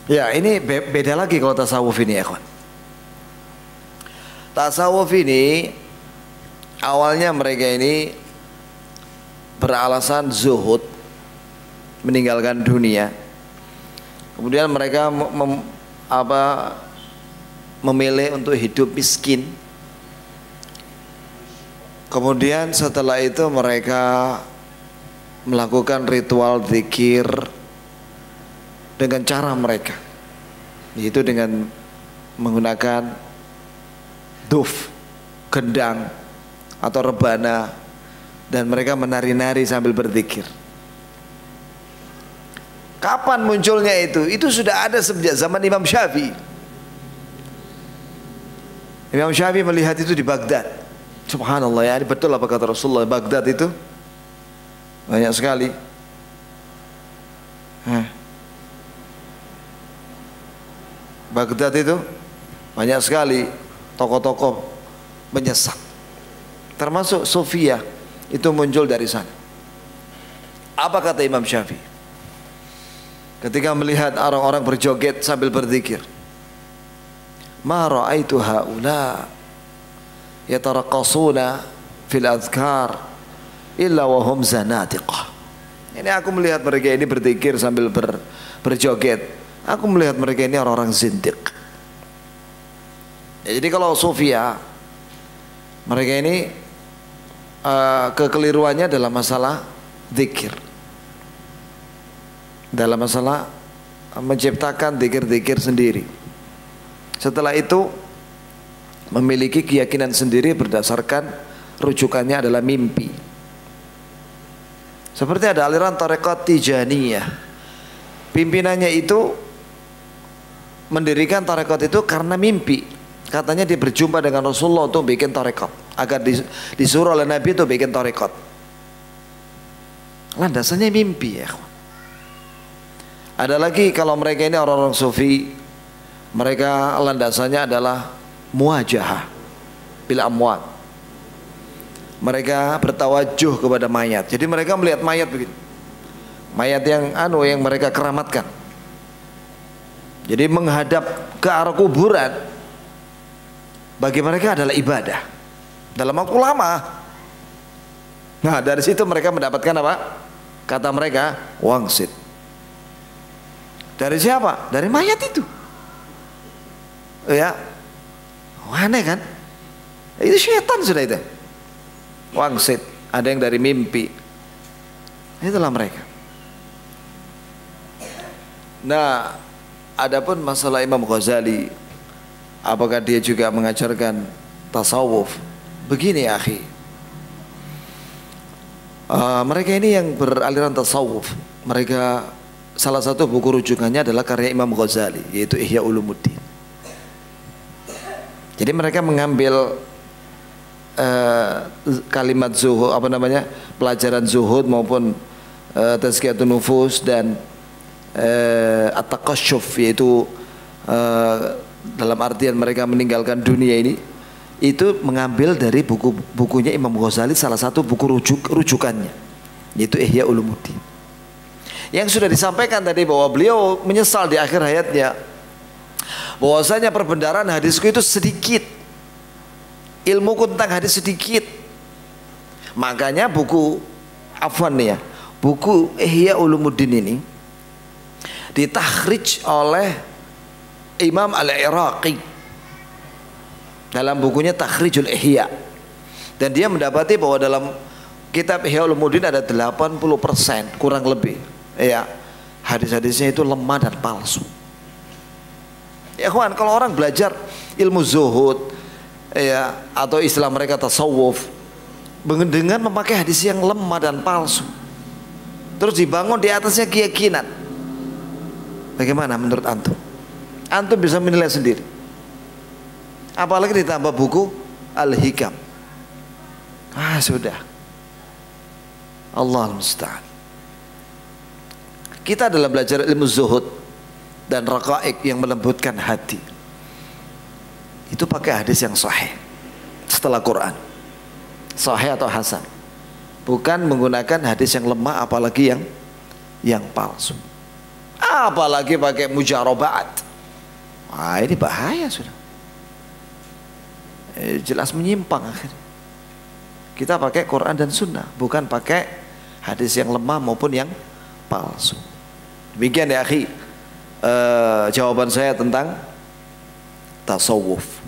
Ya, ini beda lagi kalau tasawuf ini ya, kawan. Tasawuf ini awalnya mereka ini beralasan zuhud, meninggalkan dunia. Kemudian mereka memilih untuk hidup miskin. Kemudian setelah itu mereka melakukan ritual zikir dengan cara mereka, yaitu dengan menggunakan duf, gendang atau rebana, dan mereka menari-nari sambil berzikir. Kapan munculnya itu? Itu sudah ada sejak zaman Imam Syafi'i. Imam Syafi'i melihat itu di Baghdad. Subhanallah, ya, ini betul apa kata Rasulullah, Baghdad itu banyak sekali Baghdad itu banyak sekali tokoh-tokoh menyesat, termasuk Sufia itu muncul dari sana. Apa kata Imam Syafi'i ketika melihat orang-orang berjoget sambil berzikir? Ma ra'aitu haula yataraqqasuna fil azkar illa wa hum zanadiqah. Ini aku melihat mereka ini berzikir sambil berjoget. Aku melihat mereka ini orang-orang zindiq. Ya, jadi kalau Sufia, mereka ini kekeliruannya dalam masalah zikir, dalam masalah menciptakan zikir-zikir sendiri. Setelah itu memiliki keyakinan sendiri berdasarkan rujukannya adalah mimpi. Seperti ada aliran tarekat Tijaniyah, pimpinannya itu mendirikan tarekat itu karena mimpi. Katanya dia berjumpa dengan Rasulullah untuk bikin tarekat, agar disuruh oleh Nabi untuk bikin tarekat. Landasannya mimpi ya. Ada lagi kalau mereka ini orang-orang sufi, mereka landasannya adalah muwajahah bil amwat. Mereka bertawajuh kepada mayat. Jadi mereka melihat mayat begitu, mayat yang mereka keramatkan. Jadi menghadap ke arah kuburan bagi mereka adalah ibadah dalam waktu lama. Nah, dari situ mereka mendapatkan apa? Kata mereka wangsit. Dari siapa? Dari mayat itu. Ya, aneh kan? Itu syaitan sudah itu. Wangsit, ada yang dari mimpi. Itulah mereka. Nah, adapun masalah Imam Ghazali, apakah dia juga mengajarkan tasawuf? Begini ya akhi, mereka ini yang beraliran tasawuf, mereka salah satu buku rujukannya adalah karya Imam Ghazali, yaitu Ihya Ulumuddin. Jadi mereka mengambil kalimat zuhud, pelajaran zuhud maupun tazkiyatun nufus dan at-taqasyuf, yaitu dalam artian mereka meninggalkan dunia ini, itu mengambil dari bukunya Imam Ghazali, salah satu buku rujukannya, yaitu Ihya Ulumuddin. Yang sudah disampaikan tadi bahwa beliau menyesal di akhir hayatnya bahwasanya perbendaharaan hadisku itu sedikit, ilmuku tentang hadis sedikit. Makanya buku buku Ihya Ulumuddin ini ditakhrij oleh Imam Al-Iraqi dalam bukunya Takhrijul Ihya, dan dia mendapati bahwa dalam kitab Ihya Ulumuddin ada 80% kurang lebih ya hadis-hadisnya itu lemah dan palsu. Ya kawan, kalau orang belajar ilmu zuhud ya, atau istilah mereka tasawuf, dengan memakai hadis yang lemah dan palsu, terus dibangun di atasnya keyakinan, bagaimana menurut antum? Antum bisa menilai sendiri. Apalagi ditambah buku Al-Hikam. Sudah, Allah musta'an. Kita dalam belajar ilmu zuhud dan raqaiq yang melembutkan hati, itu pakai hadis yang sahih setelah Quran, sahih atau hasan, bukan menggunakan hadis yang lemah apalagi yang palsu. apalagi pakai mujarobat. Wah, ini bahaya sudah. Jelas menyimpang akhirnya. Kita pakai Quran dan Sunnah, bukan pakai hadis yang lemah maupun yang palsu. Demikian ya akhi, jawaban saya tentang tasawuf.